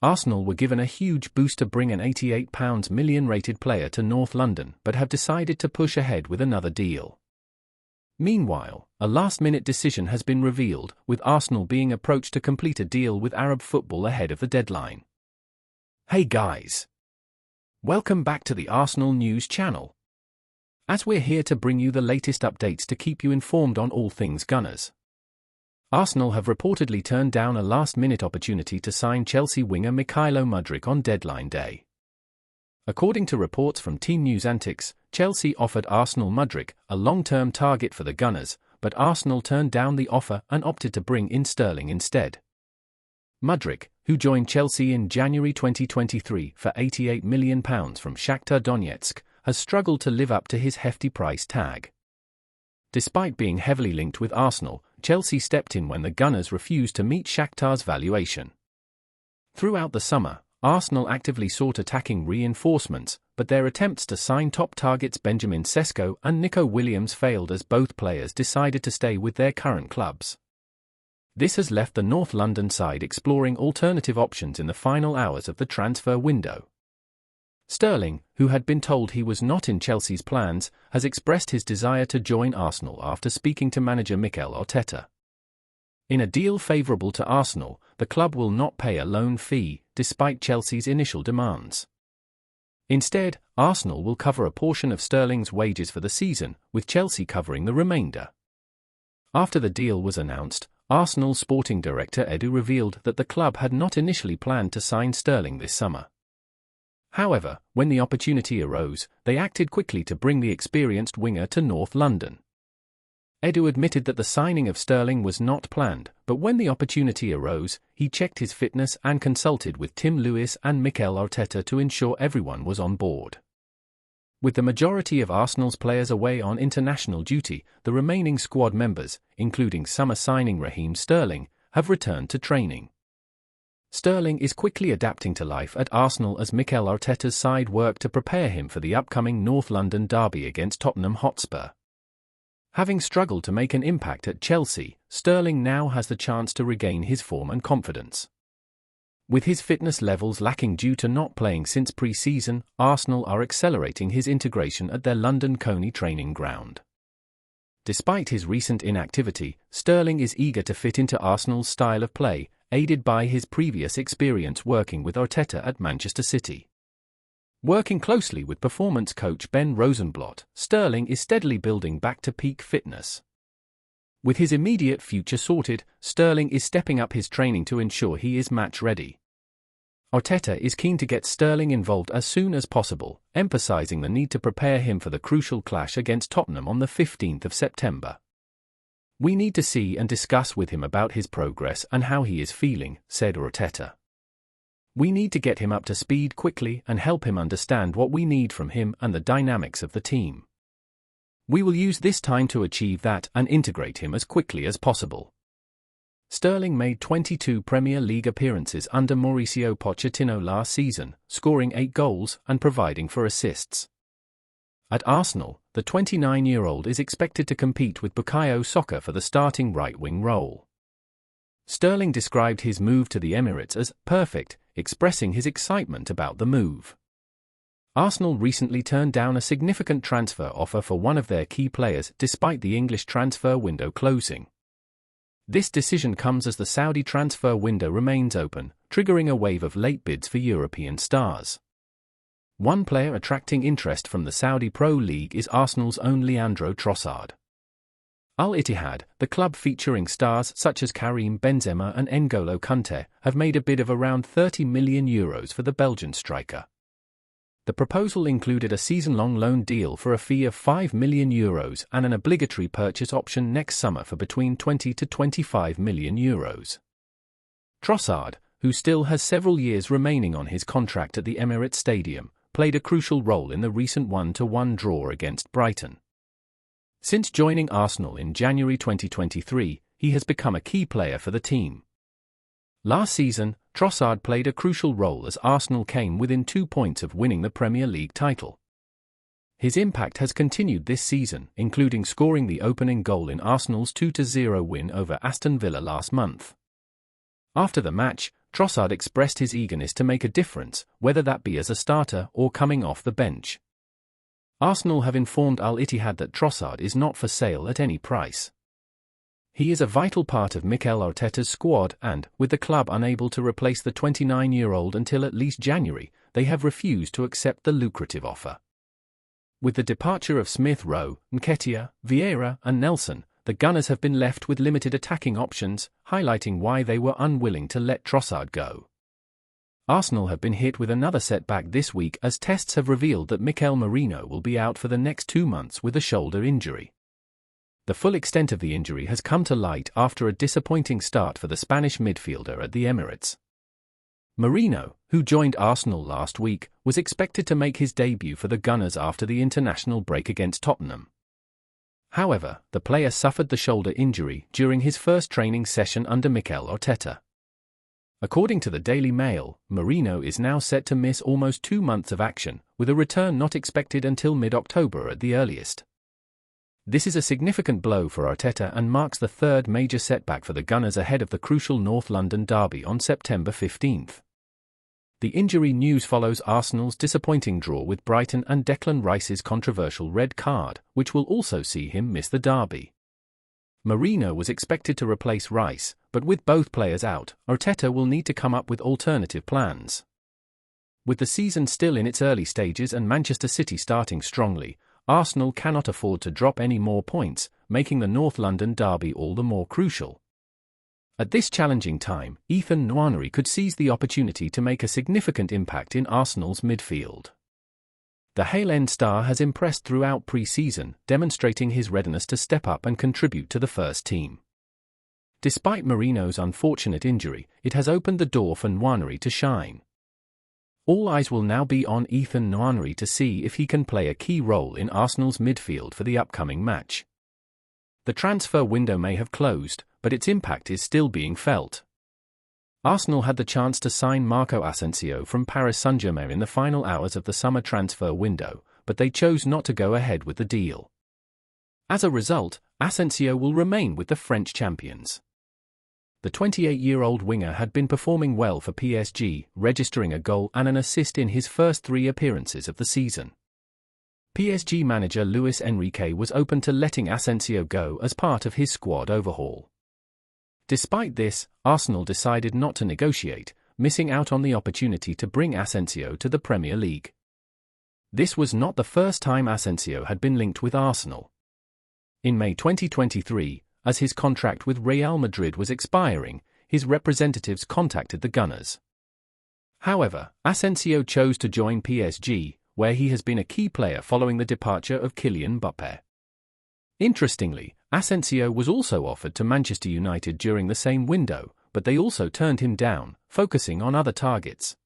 Arsenal were given a huge boost to bring an £88 million rated player to North London but have decided to push ahead with another deal. Meanwhile, a last-minute decision has been revealed, with Arsenal being approached to complete a deal with Arab Football ahead of the deadline. Hey guys! Welcome back to the Arsenal News channel. As we're here to bring you the latest updates to keep you informed on all things Gunners. Arsenal have reportedly turned down a last-minute opportunity to sign Chelsea winger Mykhailo Mudryk on deadline day. According to reports from Team News Antics, Chelsea offered Arsenal Mudryk, a long-term target for the Gunners, but Arsenal turned down the offer and opted to bring in Sterling instead. Mudryk, who joined Chelsea in January 2023 for £88 million from Shakhtar Donetsk, has struggled to live up to his hefty price tag. Despite being heavily linked with Arsenal, Chelsea stepped in when the Gunners refused to meet Shakhtar's valuation. Throughout the summer, Arsenal actively sought attacking reinforcements, but their attempts to sign top targets Benjamin Sesko and Nico Williams failed as both players decided to stay with their current clubs. This has left the North London side exploring alternative options in the final hours of the transfer window. Sterling, who had been told he was not in Chelsea's plans, has expressed his desire to join Arsenal after speaking to manager Mikel Arteta. In a deal favourable to Arsenal, the club will not pay a loan fee, despite Chelsea's initial demands. Instead, Arsenal will cover a portion of Sterling's wages for the season, with Chelsea covering the remainder. After the deal was announced, Arsenal sporting director Edu revealed that the club had not initially planned to sign Sterling this summer. However, when the opportunity arose, they acted quickly to bring the experienced winger to North London. Edu admitted that the signing of Sterling was not planned, but when the opportunity arose, he checked his fitness and consulted with Tim Lewis and Mikel Arteta to ensure everyone was on board. With the majority of Arsenal's players away on international duty, the remaining squad members, including summer signing Raheem Sterling, have returned to training. Sterling is quickly adapting to life at Arsenal as Mikel Arteta's side work to prepare him for the upcoming North London derby against Tottenham Hotspur. Having struggled to make an impact at Chelsea, Sterling now has the chance to regain his form and confidence. With his fitness levels lacking due to not playing since pre-season, Arsenal are accelerating his integration at their London Coney training ground. Despite his recent inactivity, Sterling is eager to fit into Arsenal's style of play, aided by his previous experience working with Arteta at Manchester City. Working closely with performance coach Ben Rosenblatt, Sterling is steadily building back to peak fitness. With his immediate future sorted, Sterling is stepping up his training to ensure he is match-ready. Arteta is keen to get Sterling involved as soon as possible, emphasising the need to prepare him for the crucial clash against Tottenham on the 15th of September. "We need to see and discuss with him about his progress and how he is feeling," said Arteta. "We need to get him up to speed quickly and help him understand what we need from him and the dynamics of the team. We will use this time to achieve that and integrate him as quickly as possible." Sterling made 22 Premier League appearances under Mauricio Pochettino last season, scoring 8 goals and providing for assists. At Arsenal, the 29-year-old is expected to compete with Bukayo Saka for the starting right-wing role. Sterling described his move to the Emirates as perfect, expressing his excitement about the move. Arsenal recently turned down a significant transfer offer for one of their key players despite the English transfer window closing. This decision comes as the Saudi transfer window remains open, triggering a wave of late bids for European stars. One player attracting interest from the Saudi Pro League is Arsenal's own Leandro Trossard. Al Ittihad, the club featuring stars such as Karim Benzema and N'Golo Kanté, have made a bid of around €30 million for the Belgian striker. The proposal included a season-long loan deal for a fee of €5 million and an obligatory purchase option next summer for between €20 to €25 million. Trossard, who still has several years remaining on his contract at the Emirates Stadium, played a crucial role in the recent 1-1 draw against Brighton. Since joining Arsenal in January 2023, he has become a key player for the team. Last season, Trossard played a crucial role as Arsenal came within 2 points of winning the Premier League title. His impact has continued this season, including scoring the opening goal in Arsenal's 2-0 win over Aston Villa last month. After the match, Trossard expressed his eagerness to make a difference, whether that be as a starter or coming off the bench. Arsenal have informed Al Ittihad that Trossard is not for sale at any price. He is a vital part of Mikel Arteta's squad and, with the club unable to replace the 29-year-old until at least January, they have refused to accept the lucrative offer. With the departure of Smith Rowe, Nketiah, Vieira and Nelson, the Gunners have been left with limited attacking options, highlighting why they were unwilling to let Trossard go. Arsenal have been hit with another setback this week as tests have revealed that Mikel Merino will be out for the next 2 months with a shoulder injury. The full extent of the injury has come to light after a disappointing start for the Spanish midfielder at the Emirates. Merino, who joined Arsenal last week, was expected to make his debut for the Gunners after the international break against Tottenham. However, the player suffered the shoulder injury during his first training session under Mikel Arteta. According to the Daily Mail, Merino is now set to miss almost 2 months of action, with a return not expected until mid-October at the earliest. This is a significant blow for Arteta and marks the third major setback for the Gunners ahead of the crucial North London derby on September 15th. The injury news follows Arsenal's disappointing draw with Brighton and Declan Rice's controversial red card, which will also see him miss the derby. Merino was expected to replace Rice, but with both players out, Arteta will need to come up with alternative plans. With the season still in its early stages and Manchester City starting strongly, Arsenal cannot afford to drop any more points, making the North London derby all the more crucial. At this challenging time, Ethan Nwaneri could seize the opportunity to make a significant impact in Arsenal's midfield. The Hale End star has impressed throughout pre-season, demonstrating his readiness to step up and contribute to the first team. Despite Merino's unfortunate injury, it has opened the door for Nwaneri to shine. All eyes will now be on Ethan Nwaneri to see if he can play a key role in Arsenal's midfield for the upcoming match. The transfer window may have closed, but its impact is still being felt. Arsenal had the chance to sign Marco Asensio from Paris Saint-Germain in the final hours of the summer transfer window, but they chose not to go ahead with the deal. As a result, Asensio will remain with the French champions. The 28-year-old winger had been performing well for PSG, registering a goal and an assist in his first 3 appearances of the season. PSG manager Luis Enrique was open to letting Asensio go as part of his squad overhaul. Despite this, Arsenal decided not to negotiate, missing out on the opportunity to bring Asensio to the Premier League. This was not the first time Asensio had been linked with Arsenal. In May 2023, as his contract with Real Madrid was expiring, his representatives contacted the Gunners. However, Asensio chose to join PSG, where he has been a key player following the departure of Kylian Mbappé. Interestingly, Asensio was also offered to Manchester United during the same window, but they also turned him down, focusing on other targets.